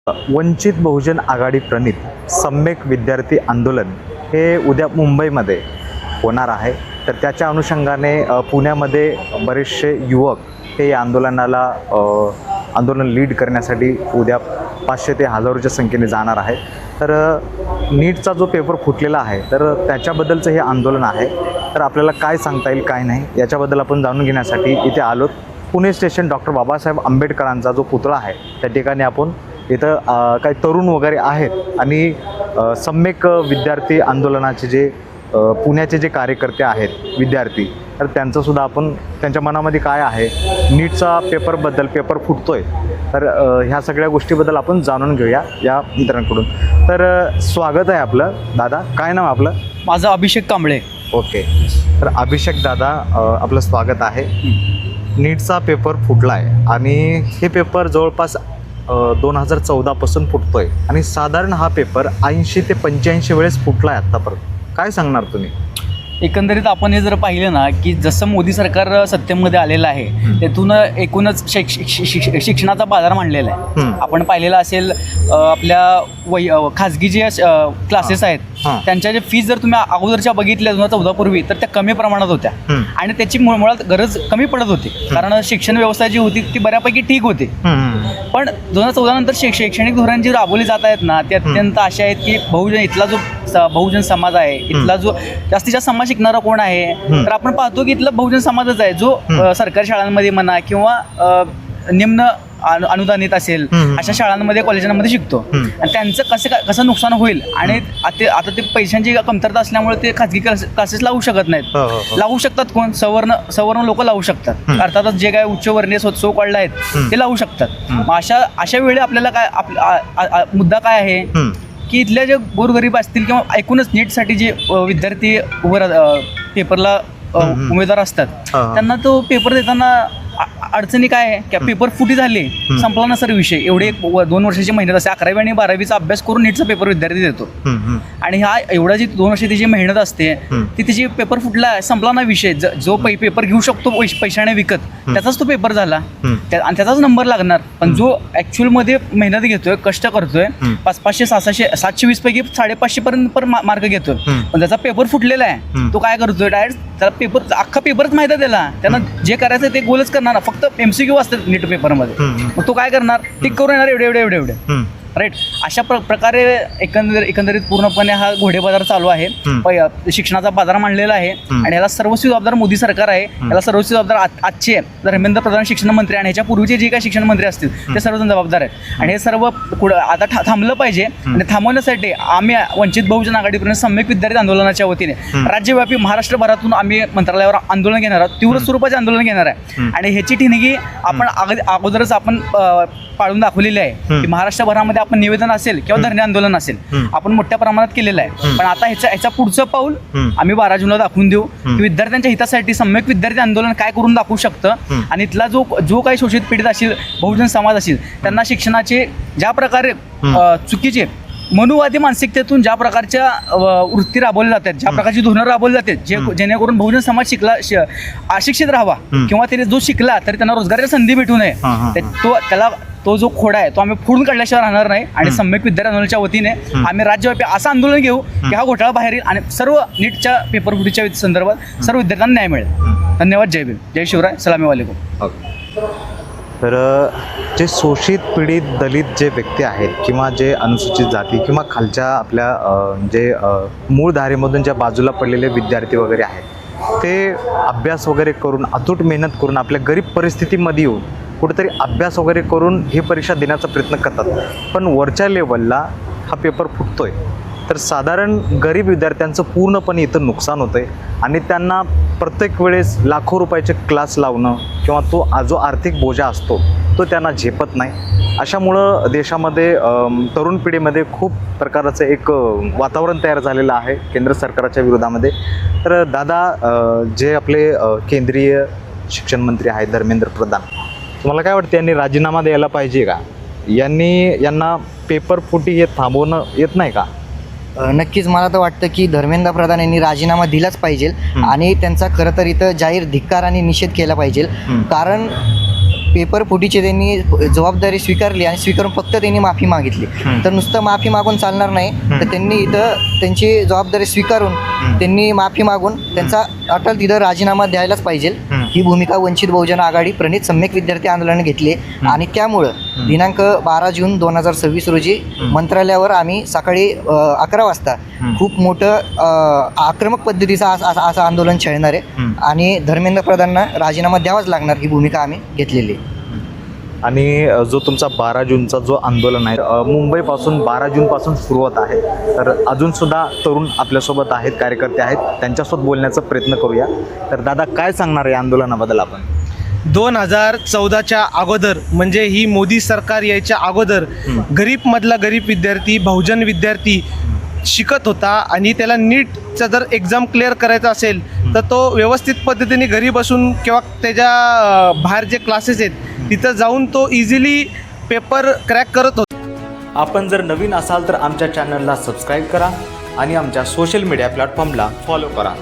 वंचित बहुजन आघाडी प्रणित सम्यक विद्यार्थी आंदोलन हे उद्या मुंबईमध्ये होणार आहे. तर त्याच्या अनुषंगाने पुण्यामध्ये बरेचसे युवक हे या आंदोलन लीड करण्यासाठी उद्या 500 ते 1000च्या संख्येने जाणार आहे. तर नीटचा जो पेपर फुटलेला आहे तर त्याच्याबद्दलचं हे आंदोलन आहे. तर आपल्याला काय सांगता येईल काय नाही याच्याबद्दल आपण जाणून घेण्यासाठी इथे आलोत. पुणे स्टेशन डॉक्टर बाबासाहेब आंबेडकरांचा जो पुतळा आहे त्या ठिकाणी आपण इथं काही तरुण वगैरे आहेत आणि सम्यक विद्यार्थी आंदोलनाचे जे पुण्याचे जे कार्यकर्ते आहेत विद्यार्थी, तर त्यांचंसुद्धा आपण त्यांच्या मनामध्ये काय आहे नीटचा पेपरबद्दल, पेपर फुटतोय तर ह्या सगळ्या गोष्टीबद्दल आपण जाणून घेऊया या मित्रांकडून. तर स्वागत आहे आपलं. दादा, काय नाव आपलं? माझं अभिषेक कांबळे. ओके. तर अभिषेक दादा, आपलं स्वागत आहे. नीटचा पेपर फुटला आहे आणि हे पेपर जवळपास 2014 पासून फुटतोय आणि साधारण हा पेपर 80 ते 85 वेळेस फुटला आहे आत्तापर्यंत. काय सांगणार तुम्ही? एकंदरीत आपण हे जर पाहिलं ना की जसं मोदी सरकार सत्तेमध्ये आलेलं आहे त्यातून एकूणच शिक्षणाचा बाजार मांडलेला आहे. आपण पाहिलेलं असेल आपल्या खाजगी जे क्लासेस आहेत त्यांच्या जे फीज जर तुम्ही अगोदरच्या बघितल्या 2014 पूर्वी तर त्या कमी प्रमाणात होत्या आणि त्याची मुळात गरज कमी पडत होती कारण शिक्षण व्यवस्था जी होती ती बऱ्यापैकी ठीक होती. पण 2014 नंतर शैक्षणिक धोरण जी राबवली जात आहेत ना ते अत्यंत अशा आहेत की इथला जो बहुजन समाज आहे, इथला जो जास्तीत जास्त समाज शिकणारा कोण आहे तर आपण पाहतो की इथला बहुजन समाजच आहे जो सरकारी शाळांमध्ये म्हणा किंवा निम्न अनुदानित असेल अशा शाळांमध्ये कॉलेजांमध्ये शिकतो आणि त्यांचं कसं नुकसान होईल आणि आता ते पैशांची कमतरता असल्यामुळे ते खाजगी क्लासेस लावू शकत नाहीत. लावू शकतात कोण? सवर्ण लोक लावू शकतात. अर्थातच जे काय उच्चवर्णीय सो कॉल्ड आहेत ते लावू शकतात. मग अशा वेळी आपल्याला काय मुद्दा काय आहे की इथल्या जे गोरगरीब असतील किंवा एकूणच नीटसाठी जे विद्यार्थी पेपरला उमेदवार असतात त्यांना तो पेपर देताना अडचणी काय आहे की पेपर फुटी झाली, संपला ना सर विषय. एवढे 2 वर्षाची मेहनत असते, 11वी आणि 12वीचा अभ्यास करून नीटचा पेपर विद्यार्थी देतो आणि हा एवढा जी 2 वर्षाची जी मेहनत असते ती तिची पेपर फुटला, संपला ना विषय. जो पेपर घेऊ शकतो पैशाने विकत त्याचाच तो पेपर झाला आणि त्याचाच नंबर लागणार. पण जो ॲक्च्युअलमध्ये मेहनत घेतोय, कष्ट करतोय, 500, 600, 720 पैकी 550 पर्यंत मार्क घेतोय पण त्याचा पेपर फुटलेला आहे, तो काय करतोय डायरेक्ट त्याला पेपर अख्खा पेपरच माहिती आहे त्याला जे करायचं ते गोलच करणार. फक्त MCQ असतात नीट पेपरमध्ये, मग तो काय करणार? टिक करून येणार एवढे राईट. अशा प्रकारे एकंदरीत पूर्णपणे हा घोडेबाजार चालू आहे. शिक्षणाचा बाजार मांडलेला आहे आणि याला सर्वस्वी जबाबदार मोदी सरकार आहे. याला सर्वस्वी जबाबदार आजचे धर्मेंद्र प्रधान शिक्षण मंत्री आणि ह्याच्या पूर्वीचे जे काही शिक्षण मंत्री असतील ते सर्वजण जबाबदार आहेत आणि हे सर्व आता थांबलं पाहिजे. आणि थांबवण्यासाठी आम्ही वंचित बहुजन आघाडीपर्यंत सम्यक विद्यार्थी आंदोलनाच्या वतीने राज्यव्यापी महाराष्ट्रभरातून आम्ही मंत्रालयावर आंदोलन घेणार आहोत. तीव्र स्वरूपाचे आंदोलन घेणार आहे आणि ह्याची ठिणगी आपण अगोदरच आपण पाळून दाखवलेली आहे की महाराष्ट्रभरामध्ये आपण निवेदन असेल किंवा धरणे आंदोलन असेल आपण मोठ्या प्रमाणात केलेलं आहे. पण आता ह्याचा पुढचं पाऊल आम्ही 12 जूनला दाखवून देऊ की विद्यार्थ्यांच्या हितासाठी सम्यक विद्यार्थी आंदोलन काय करून दाखवू शकतं आणि इथला जो काही शोषित पीडित असेल, बहुजन समाज असेल त्यांना शिक्षणाचे ज्या प्रकारे चुकीचे मनुवादी मानसिकतेतून ज्या प्रकारच्या वृत्ती राबवल्या जातात, ज्या प्रकारची धोरणं राबवली जातात जेणेकरून बहुजन समाज अशिक्षित राहावा किंवा त्याने जो शिकला तरी त्यांना रोजगाराची संधी भेटू नये, तो जो खोडा आहे तो आम्ही फोडून काढल्याशिवाय राहणार नाही. आणि सम्यक विद्यार्थी आंदोलनाच्या वतीने आम्ही राज्यव्यापी असं आंदोलन घेऊ की हा घोटाळा बाहेर येईल आणि सर्व नीटच्या पेपर फुटीच्या संदर्भात सर्व विद्यार्थ्यांना न्याय मिळेल. धन्यवाद. जय भीम, जय शिवराय, सलाम वालेकुम. तर जे शोषित पीडित दलित जे व्यक्ती आहेत किंवा जे अनुसूचित जाती किंवा खालच्या आपल्या जे मूळ धारेमधून ज्या बाजूला पडलेले विद्यार्थी वगैरे आहेत ते अभ्यास वगैरे करून, अतूट मेहनत करून, आपल्या गरीब परिस्थितीमध्ये येऊन कुठेतरी अभ्यास वगैरे करून ही परीक्षा देण्याचा प्रयत्न करतात. पण वरच्या लेवलला हा पेपर फुटतोय तर साधारण गरीब विद्यार्थ्यांचं पूर्णपणे इथं नुकसान होतं आहे आणि त्यांना प्रत्येक वेळेस लाखो रुपयाचे क्लास लावणं किंवा जो आर्थिक बोजा असतो तो त्यांना झेपत नाही. अशामुळं देशामध्ये तरुण पिढीमध्ये खूप प्रकारचं एक वातावरण तयार झालेलं आहे केंद्र सरकारच्या विरोधामध्ये. तर दादा, जे आपले केंद्रीय शिक्षण मंत्री आहेत धर्मेंद्र प्रधान, तुम्हाला काय वाटतं यांनी राजीनामा द्यायला पाहिजे का? यांना पेपर फुटी हे थांबवणं येत नाही का? नक्कीच मला तर वाटतं की धर्मेंद्र प्रधान यांनी राजीनामा दिलाच पाहिजे आणि त्यांचा खरं तर इथं जाहीर धिक्कार आणि निषेध केला पाहिजे. कारण पेपर फुटीची त्यांनी जबाबदारी स्वीकारली आणि स्वीकारून फक्त त्यांनी माफी मागितली. तर नुसतं माफी मागून चालणार नाही, तर त्यांनी इथं त्यांची जबाबदारी स्वीकारून त्यांनी माफी मागून त्यांचा अटल तिथं राजीनामा द्यायलाच पाहिजे. ही भूमिका वंचित बहुजन आघाडी प्रणित सम्यक विद्यार्थी आंदोलनाने घेतली आणि त्यामुळं दिनांक 12 जून 2026 रोजी मंत्रालयावर आम्ही सकाळी 11 वाजता खूप मोठं आक्रमक पद्धतीचं असं आंदोलन छेडणार आहे आणि धर्मेंद्र प्रधानना राजीनामा द्यावाच लागणार ही भूमिका आम्ही घेतलेली आहे. आणि जो तुमचा 12 जूनचा जो आंदोलन आहे मुंबईपासून 12 जूनपासून सुरुवात आहे, तर अजूनसुद्धा तरुण आपल्यासोबत आहेत, कार्यकर्ते आहेत, त्यांच्यासोबत बोलण्याचा प्रयत्न करूया. तर दादा काय सांगणार आहे आंदोलनाबद्दल आपण? 2014च्या अगोदर म्हणजे ही मोदी सरकार यायच्या अगोदर गरीबमधला गरीब विद्यार्थी, बहुजन विद्यार्थी शिकत होता आणि त्याला नीटचा जर एक्झाम क्लिअर करायचा असेल तर तो व्यवस्थित पद्धतीने घरी बसून किंवा त्याच्या बाहेर जे क्लासेस आहेत तिथं जाऊन तो इझिली पेपर क्रॅक करत होता. आपण जर नवीन असाल तर आमच्या चॅनलला सबस्क्राईब करा आणि आमच्या सोशल मीडिया प्लॅटफॉर्मला फॉलो करा.